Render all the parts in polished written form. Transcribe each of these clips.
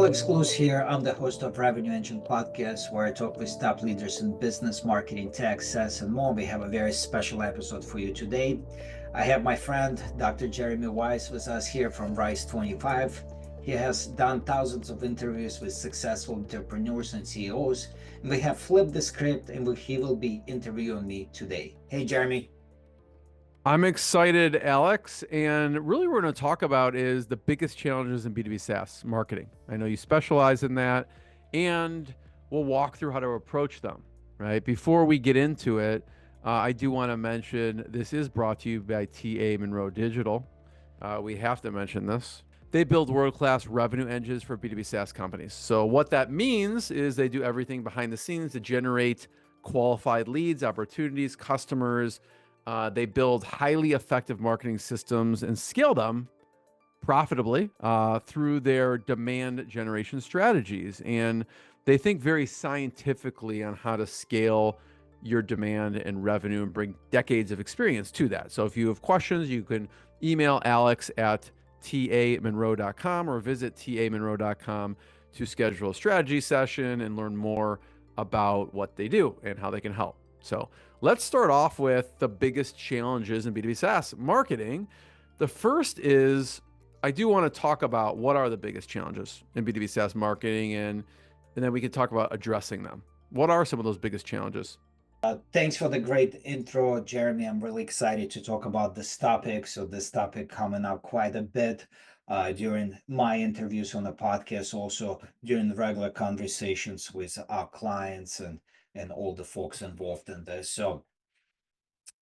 Alex Gluz here. I'm the host of Revenue Engine podcast, where I talk with top leaders in business, marketing, tech, SaaS, and more. We have a very special episode for you today. I have my friend, Dr. Jeremy Weisz, with us here from Rise25. He has done thousands of interviews with successful entrepreneurs and CEOs, and we have flipped the script, and he will be interviewing me today. Hey, Jeremy. I'm excited, Alex, and really what we're going to talk about is the biggest challenges in B2B SaaS marketing. I know you specialize in that, and we'll walk through how to approach them, right? Before we get into it, I do want to mention this is brought to you by TA Monroe Digital. We have to mention this. They build world-class revenue engines for B2B SaaS companies. So what that means is they do everything behind the scenes to generate qualified leads, opportunities, customers. They build highly effective marketing systems and scale them profitably through their demand generation strategies. And they think very scientifically on how to scale your demand and revenue and bring decades of experience to that. So if you have questions, you can email Alex at tamonroe.com or visit tamonroe.com to schedule a strategy session and learn more about what they do and how they can help. So let's start off with the biggest challenges in B2B SaaS marketing. The first is, I do want to talk about what are the biggest challenges in B2B SaaS marketing, and then we can talk about addressing them. What are some of those biggest challenges? Thanks for the great intro, Jeremy. I'm really excited to talk about this topic. So this topic coming up quite a bit during my interviews on the podcast, also during the regular conversations with our clients and all the folks involved in this. So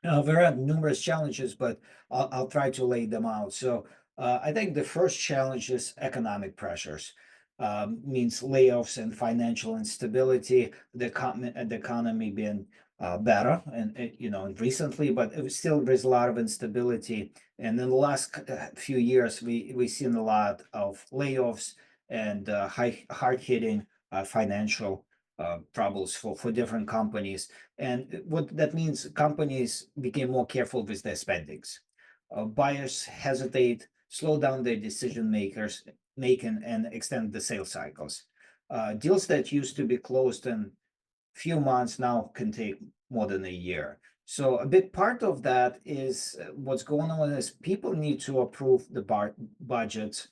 there are numerous challenges, but I'll try to lay them out. So I think the first challenge is economic pressures. Means layoffs and financial instability, the economy being better and and recently, but it was still there's a lot of instability. And in the last few years, we've seen a lot of layoffs and hard hitting financial troubles for different companies. And what that means, companies became more careful with their spendings. Buyers hesitate, slow down their decision makers making, and extend the sales cycles. Deals that used to be closed in few months now can take more than a year. So a big part of that is what's going on is people need to approve the budgets.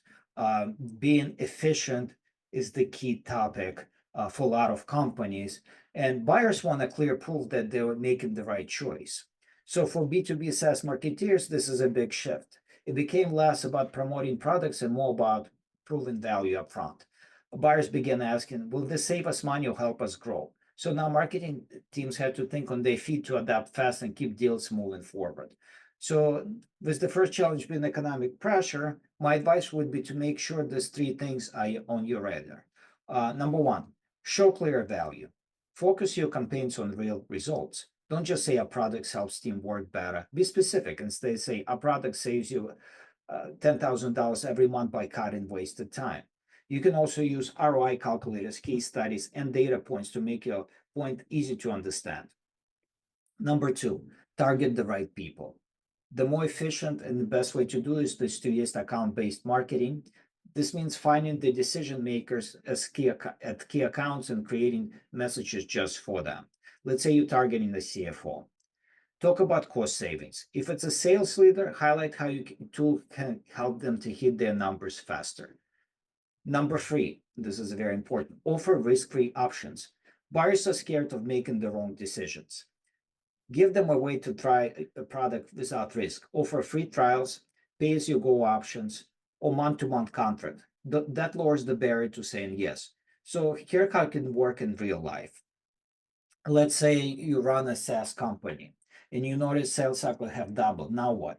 Being efficient is the key topic for a lot of companies, and buyers want a clear proof that they were making the right choice. So for B2B SaaS marketeers, this is a big shift. It became less about promoting products and more about proving value upfront. Buyers began asking, will this save us money or help us grow? So now marketing teams had to think on their feet to adapt fast and keep deals moving forward. So with the first challenge being economic pressure, my advice would be to make sure these three things are on your radar. Number one, show clear value. Focus your campaigns on real results. Don't just say our product helps team work better. Be specific and say our product saves you $10,000 every month by cutting wasted time. You can also use ROI calculators, case studies, and data points to make your point easy to understand. Number two, target the right people. The more efficient and the best way to do this is to use account-based marketing. This means finding the decision makers at key accounts and creating messages just for them. Let's say you're targeting the CFO. Talk about cost savings. If it's a sales leader, highlight how your tool can help them to hit their numbers faster. Number three, this is very important, offer risk-free options. Buyers are scared of making the wrong decisions. Give them a way to try a product without risk. Offer free trials, pay-as-you-go options, or month-to-month contract. That lowers the barrier to saying yes. So here how it can work in real life. Let's say you run a SaaS company and you notice sales cycle have doubled. Now what?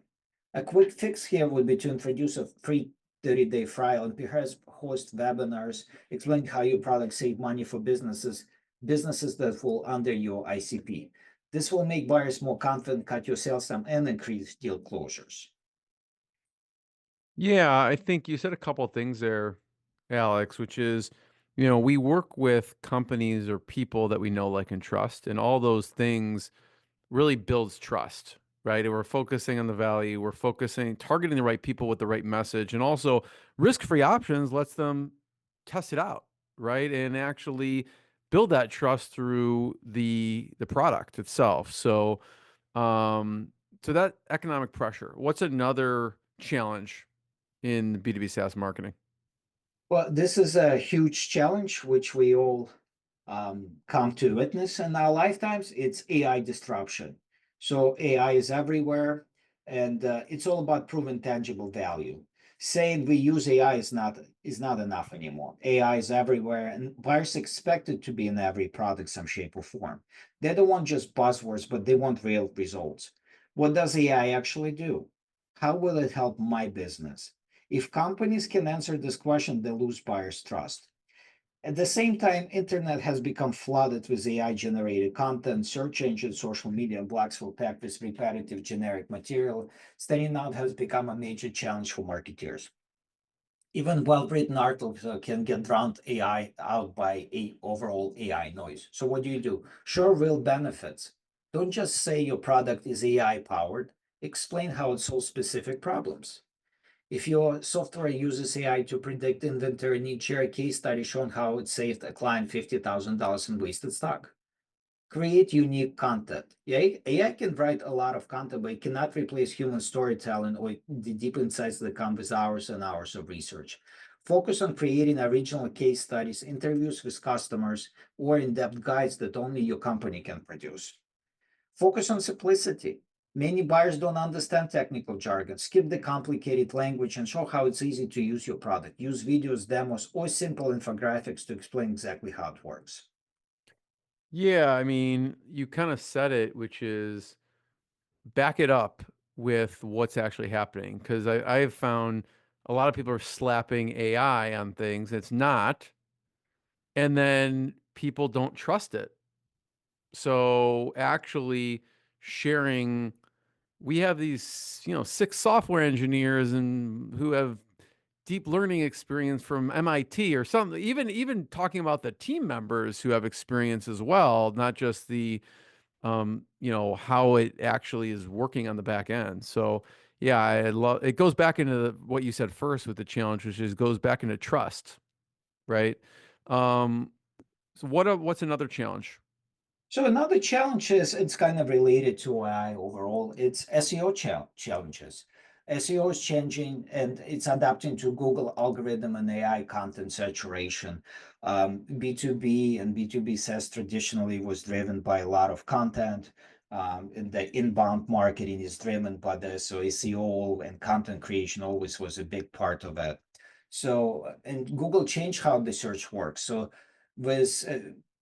A quick fix here would be to introduce a free 30-day trial and perhaps host webinars, explain how your products save money for businesses that fall under your ICP. This will make buyers more confident, cut your sales time, and increase deal closures. Yeah, I think you said a couple of things there, Alex, which is, we work with companies or people that we know, like, and trust, and all those things really builds trust, right? And we're focusing on the value, targeting the right people with the right message, and also risk-free options lets them test it out, right? And actually build that trust through the product itself. Um, so that economic pressure. What's another challenge in B2B SaaS marketing? Well, this is a huge challenge which we all come to witness in our lifetimes. It's AI disruption. So AI is everywhere, and it's all about proven tangible value. Saying we use AI is not enough anymore. AI is everywhere, and buyers expect it to be in every product, some shape or form. They don't want just buzzwords, but they want real results. What does AI actually do? How will it help my business? If companies can answer this question, they lose buyers' trust. At the same time, internet has become flooded with AI-generated content, search engines, social media, and blogs full packed with repetitive generic material. Standing out has become a major challenge for marketers. Even well-written articles can get drowned AI out by overall AI noise. So what do? Show real benefits. Don't just say your product is AI powered. Explain how it solves specific problems. If your software uses AI to predict inventory need, share a case study showing how it saved a client $50,000 in wasted stock. Create unique content. AI can write a lot of content, but it cannot replace human storytelling or the deep insights that come with hours and hours of research. Focus on creating original case studies, interviews with customers, or in-depth guides that only your company can produce. Focus on simplicity. Many buyers don't understand technical jargon. Skip the complicated language and show how it's easy to use your product. Use videos, demos, or simple infographics to explain exactly how it works. Yeah, I mean, you kind of said it, which is back it up with what's actually happening. Because I have found a lot of people are slapping AI on things. It's not. And then people don't trust it. So actually sharing, we have these, 6 software engineers and who have deep learning experience from MIT or something. Even talking about the team members who have experience as well, not just the how it actually is working on the back end. So yeah, I love it. Goes back into what you said first with the challenge, which is goes back into trust, right? Um, so what's another challenge? So another challenge is it's kind of related to AI overall. It's SEO challenges. SEO is changing and it's adapting to Google algorithm and AI content saturation. B2B and B2B SaaS traditionally was driven by a lot of content. And the inbound marketing is driven by this. So SEO and content creation always was a big part of it. So, and Google changed how the search works. So with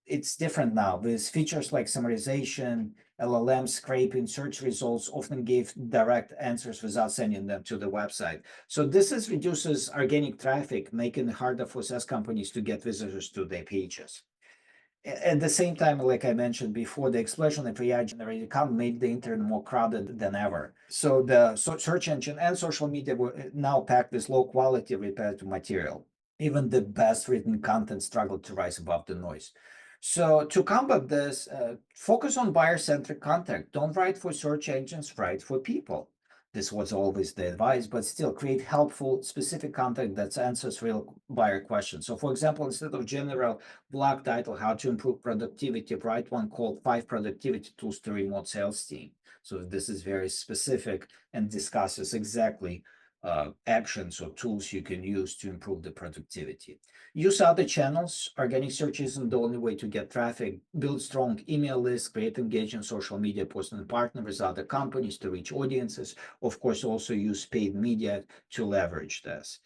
it's different now with features like summarization, LLM scraping search results often give direct answers without sending them to the website. So reduces organic traffic, making it harder for SaaS companies to get visitors to their pages. At the same time, like I mentioned before, the explosion of AI generated content made the internet more crowded than ever. So the search engine and social media were now packed with low quality repetitive material. Even the best written content struggled to rise above the noise. So to combat this, focus on buyer-centric content. Don't write for search engines, write for people. This was always the advice, but still create helpful, specific content that answers real buyer questions. So for example, instead of general blog title, how to improve productivity, write one called 5 productivity tools to remote sales team. So this is very specific and discusses exactly actions or tools you can use to improve the productivity. Use other channels. Organic search isn't the only way to get traffic. Build strong email lists, create engaging social media posts and partner with other companies to reach audiences. Of course, also use paid media to leverage this.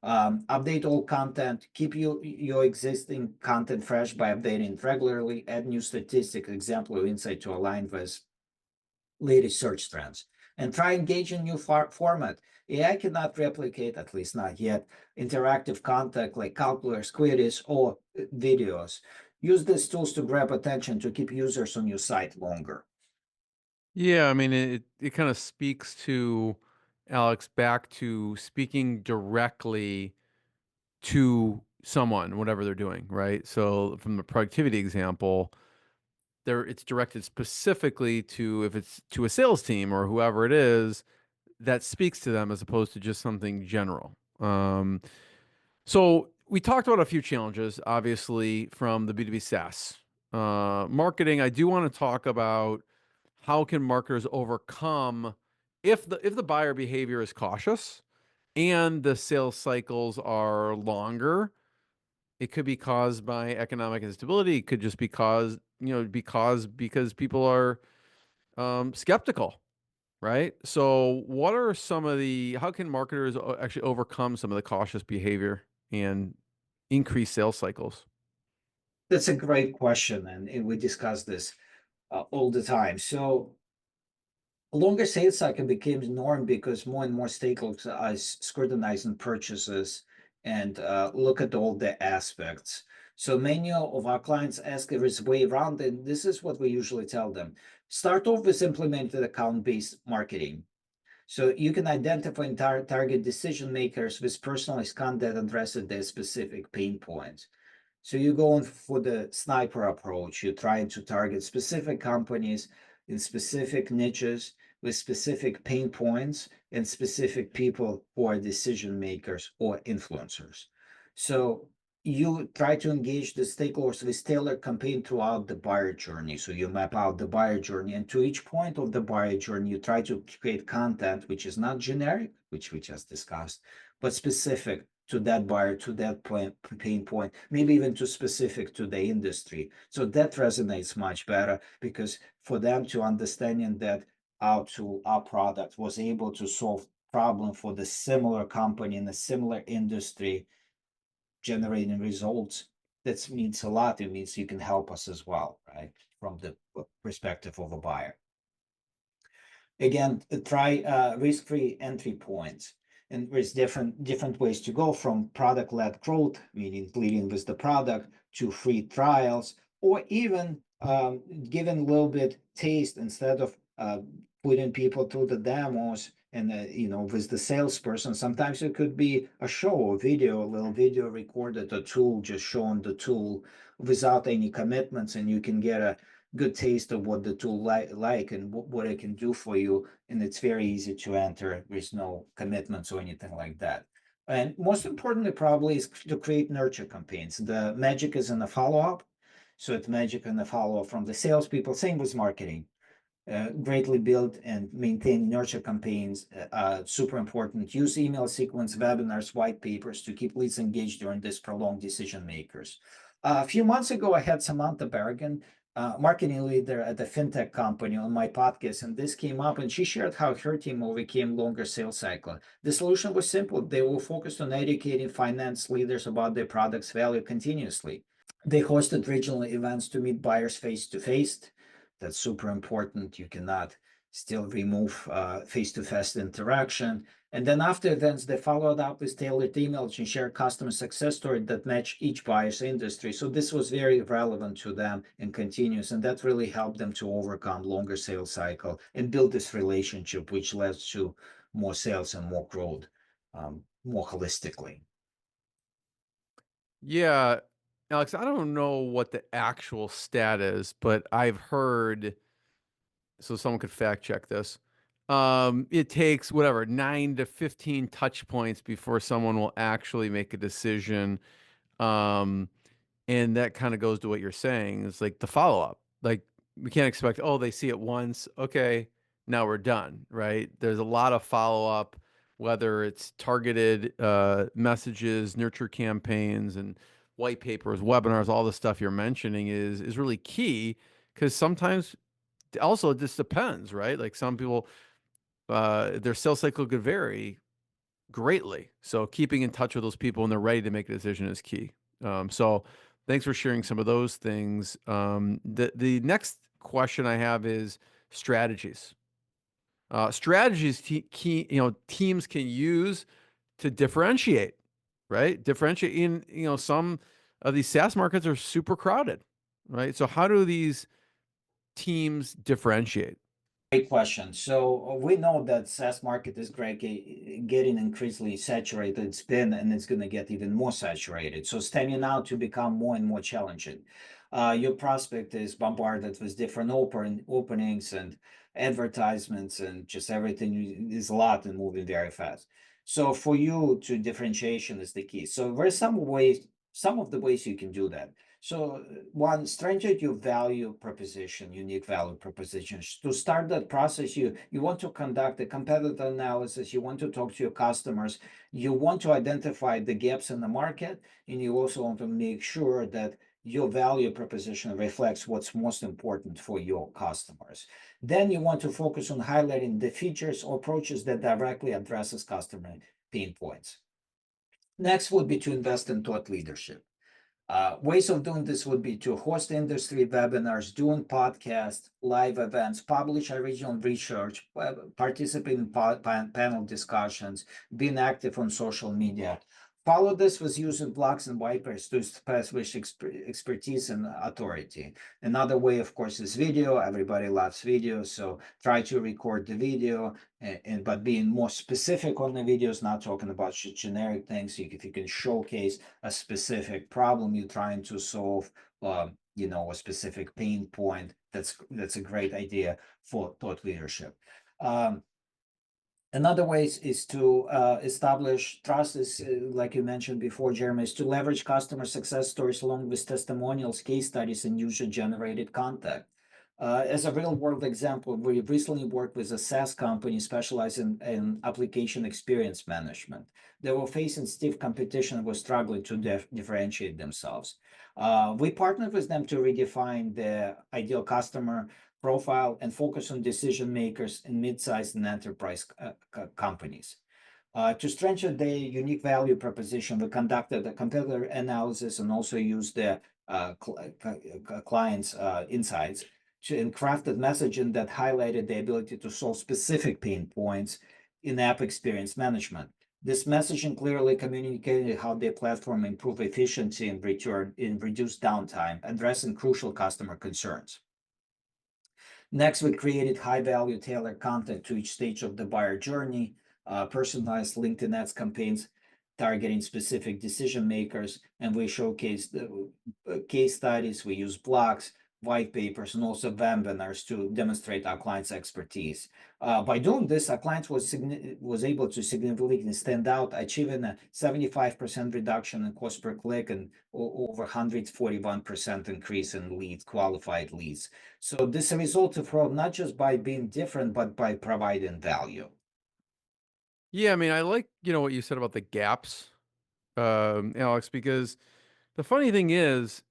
Update all content, keep your existing content fresh by updating it regularly, add new statistics, example, or insight to align with latest search trends, and try engaging new format. AI cannot replicate, at least not yet, interactive content like calculators, quizzes, or videos. Use these tools to grab attention to keep users on your site longer. Yeah, I mean, it kind of speaks to Alex back to speaking directly to someone, whatever they're doing, right? So from the productivity example, there it's directed specifically to if it's to a sales team or whoever it is that speaks to them as opposed to just something general. So we talked about a few challenges, obviously, from the B2B SaaS marketing. I do want to talk about how can marketers overcome if the buyer behavior is cautious and the sales cycles are longer. It could be caused by economic instability. It could just be caused, because people are skeptical, right? So, what are some of the how can marketers actually overcome some of the cautious behavior and increase sales cycles? That's a great question, and we discuss this all the time. So a longer sales cycle became the norm because more and more stakeholders are scrutinizing purchases and look at all the aspects. So many of our clients ask if there's a way around, and this is what we usually tell them. Start off with implemented account-based marketing. So you can identify and target decision makers with personalized content addressing their specific pain points. So you're going for the sniper approach. You're trying to target specific companies in specific niches with specific pain points and specific people who are decision makers or influencers. So you try to engage the stakeholders with tailored campaign throughout the buyer journey. So you map out the buyer journey, and to each point of the buyer journey, you try to create content which is not generic, which we just discussed, but specific to that buyer, to that pain point, maybe even too specific to the industry. So that resonates much better because for them to understanding that our product was able to solve problem for the similar company in a similar industry, generating results, that means a lot. It means you can help us as well, right? From the perspective of a buyer. Again, try risk-free entry points. And there's different ways to go from product-led growth, meaning leading with the product, to free trials, or even giving a little bit taste instead of putting people through the demos and with the salesperson. Sometimes it could be a show, a video, a little video recorded, a tool, just showing the tool without any commitments, and you can get a good taste of what the tool like and what it can do for you. And it's very easy to enter. There's no commitments or anything like that. And most importantly, probably, is to create nurture campaigns. The magic is in the follow-up. So it's magic in the follow-up from the salespeople. Same with marketing. Greatly build and maintain nurture campaigns, super important. Use email sequence, webinars, white papers to keep leads engaged during this prolonged decision makers. A few months ago, I had Samantha Bergen, marketing leader at the fintech company, on my podcast, and this came up, and she shared how her team overcame longer sales cycle. The solution was simple. They were focused on educating finance leaders about their product's value continuously. They hosted regional events to meet buyers face to face. That's super important. You cannot still remove face-to-face interaction. And then after events, they followed up with tailored emails and shared customer success stories that match each buyer's industry. So this was very relevant to them and continuous, and that really helped them to overcome longer sales cycle and build this relationship, which led to more sales and more growth, more holistically. Yeah, Alex, I don't know what the actual stat is, but I've heard, so someone could fact check this. It takes whatever 9 to 15 touch points before someone will actually make a decision. Um, and that kind of goes to what you're saying. It's like the follow up. Like we can't expect, oh, they see it once, okay, now we're done, right? There's a lot of follow up, whether it's targeted messages, nurture campaigns, and white papers, webinars, all the stuff you're mentioning is really key because sometimes also it just depends, right? Like some people, their sales cycle could vary greatly. So keeping in touch with those people when they're ready to make a decision is key. So thanks for sharing some of those things. The next question I have is strategies. Strategies key, teams can use to differentiate, right? Differentiate in, some of these SaaS markets are super crowded, right? So how do these teams differentiate? Great question. So we know that SaaS market is getting increasingly saturated. It's been, and it's going to get even more saturated. So standing out to become more and more challenging. Your prospect is bombarded with different openings and advertisements, and just everything is a lot and moving very fast. So for you, to differentiation is the key. So there's some of the ways you can do that. So one, strengthen your value proposition, unique value proposition. To start that process, you want to conduct a competitor analysis, you want to talk to your customers, you want to identify the gaps in the market, and you also want to make sure that your value proposition reflects what's most important for your customers. Then you want to focus on highlighting the features or approaches that directly addresses customer pain points. Next would be to invest in thought leadership. Ways of doing this would be to host industry webinars, doing podcasts, live events, publish original research, participate in panel discussions, being active on social media. Follow this with using blogs and white papers to establish expertise and authority. Another way, of course, is video. Everybody loves video, so try to record the video, but being more specific on the videos, not talking about generic things. If you can showcase a specific problem you're trying to solve, a specific pain point, that's a great idea for thought leadership. Another way is to establish trust, is like you mentioned before, Jeremy, is to leverage customer success stories along with testimonials, case studies, and user-generated content. As a real-world example, we recently worked with a SaaS company specializing in application experience management. They were facing stiff competition and were struggling to differentiate themselves. We partnered with them to redefine the ideal customer profile and focus on decision makers in mid-sized and enterprise companies. To strengthen the unique value proposition, we conducted a competitor analysis and also used the clients' insights and crafted messaging that highlighted the ability to solve specific pain points in app experience management. This messaging clearly communicated how their platform improved efficiency and reduced downtime, addressing crucial customer concerns. Next, we created high-value tailored content to each stage of the buyer journey, personalized LinkedIn ads campaigns targeting specific decision makers, and we showcased the case studies. We use blogs, white papers, and also webinars to demonstrate our clients' expertise. By doing this, our clients was able to significantly stand out, achieving a 75% reduction in cost per click and over 141% increase in qualified leads. So this is a result of fraud, not just by being different, but by providing value. Yeah, I mean, I like, what you said about the gaps, Alex, because the funny thing is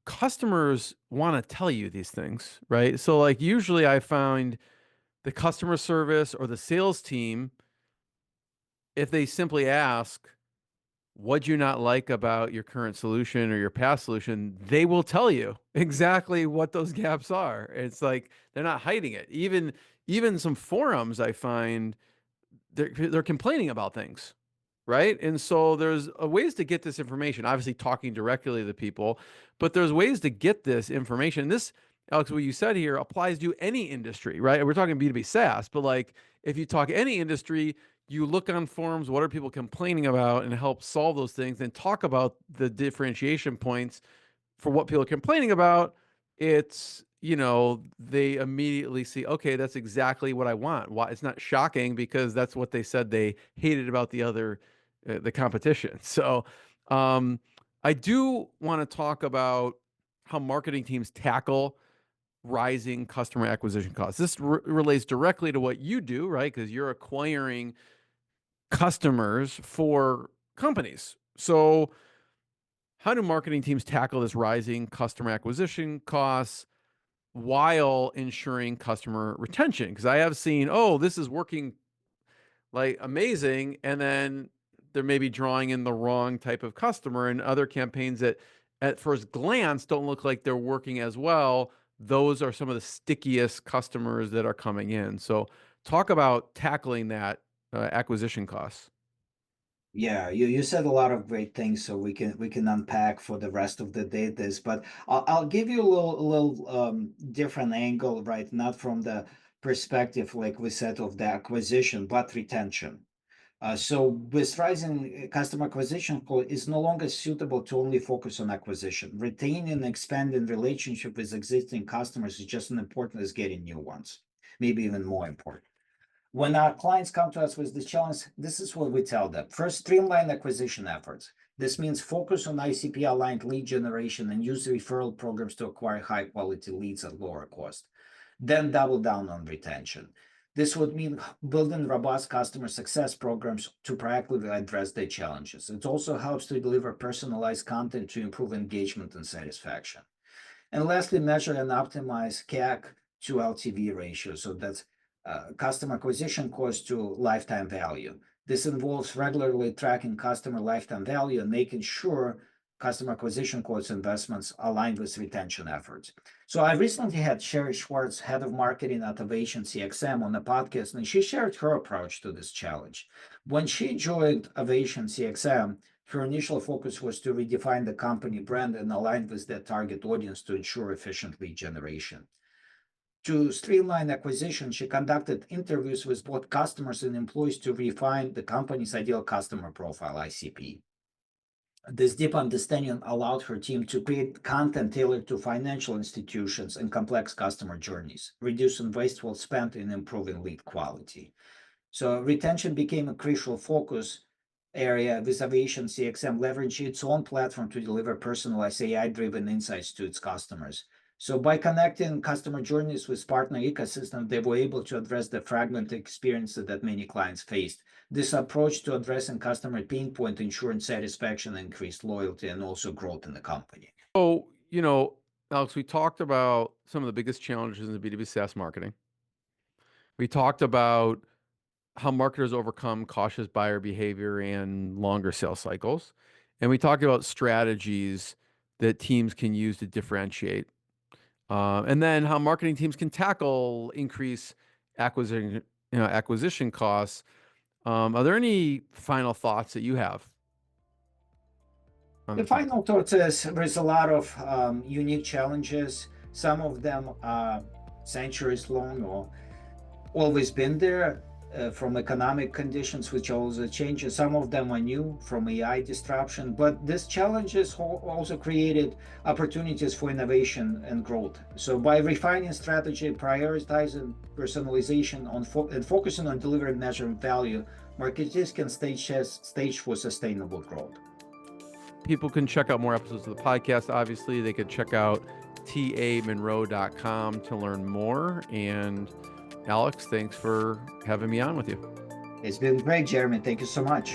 customers want to tell you these things, right? So like usually I find the customer service or the sales team, if they simply ask, what do you not like about your current solution or your past solution, they will tell you exactly what those gaps are. It's like they're not hiding it. Even some forums I find they're complaining about things, right? And so there's ways to get this information. Obviously, talking directly to the people, but there's ways to get this information. This, Alex, what you said here applies to any industry, right? We're talking B2B SaaS, but like if you talk any industry, you look on forums, what are people complaining about, and help solve those things, and talk about the differentiation points for what people are complaining about. It's, they immediately see, okay, that's exactly what I want. Why? It's not shocking because that's what they said they hated about the competition. So, I do want to talk about how marketing teams tackle rising customer acquisition costs. This relates directly to what you do, right? Because you're acquiring customers for companies. So, how do marketing teams tackle this rising customer acquisition costs while ensuring customer retention? Because I have seen, oh, this is working like amazing, and then they're maybe drawing in the wrong type of customer, and other campaigns that at first glance don't look like they're working as well. Those are some of the stickiest customers that are coming in. So talk about tackling that acquisition costs. Yeah, you said a lot of great things, so we can unpack for the rest of the day this, but I'll give you a little different angle, right? Not from the perspective, like we said, of the acquisition, but retention. So with rising customer acquisition cost, is no longer suitable to only focus on acquisition. Retaining and expanding relationship with existing customers is just as important as getting new ones, maybe even more important. When our clients come to us with this challenge, this is what we tell them. First, streamline acquisition efforts. This means focus on ICP-aligned lead generation and use referral programs to acquire high-quality leads at lower cost. Then double down on retention. This would mean building robust customer success programs to proactively address their challenges. It also helps to deliver personalized content to improve engagement and satisfaction. And lastly, measure and optimize CAC to LTV ratio. So that's customer acquisition cost to lifetime value. This involves regularly tracking customer lifetime value and making sure customer acquisition cost investments aligned with retention efforts. So I recently had Sherry Schwartz, head of marketing at Ovation CXM, on the podcast, and she shared her approach to this challenge. When she joined Ovation CXM, her initial focus was to redefine the company brand and align with their target audience to ensure efficient lead generation. To streamline acquisition, she conducted interviews with both customers and employees to refine the company's ideal customer profile, ICP. This deep understanding allowed her team to create content tailored to financial institutions and complex customer journeys, reducing wasteful spend and improving lead quality. So retention became a crucial focus area with Ovation CXM leveraging its own platform to deliver personalized AI-driven insights to its customers. So by connecting customer journeys with partner ecosystem, they were able to address the fragmented experiences that many clients faced. This approach to addressing customer pain point ensured satisfaction, increased loyalty, and also growth in the company. So, Alex, we talked about some of the biggest challenges in the B2B SaaS marketing. We talked about how marketers overcome cautious buyer behavior and longer sales cycles. And we talked about strategies that teams can use to differentiate. And then how marketing teams can tackle increased acquisition costs. Are there any final thoughts that you have? The final thought is there's a lot of unique challenges. Some of them are centuries long or always been there from economic conditions, which also changes. Some of them are new from AI disruption, but these challenges also created opportunities for innovation and growth. So by refining strategy, prioritizing personalization and focusing on delivering measured value, marketers can stage for sustainable growth. People can check out more episodes of the podcast. Obviously, they could check out tamonroe.com to learn more. And Alex, thanks for having me on with you. It's been great, Jeremy. Thank you so much.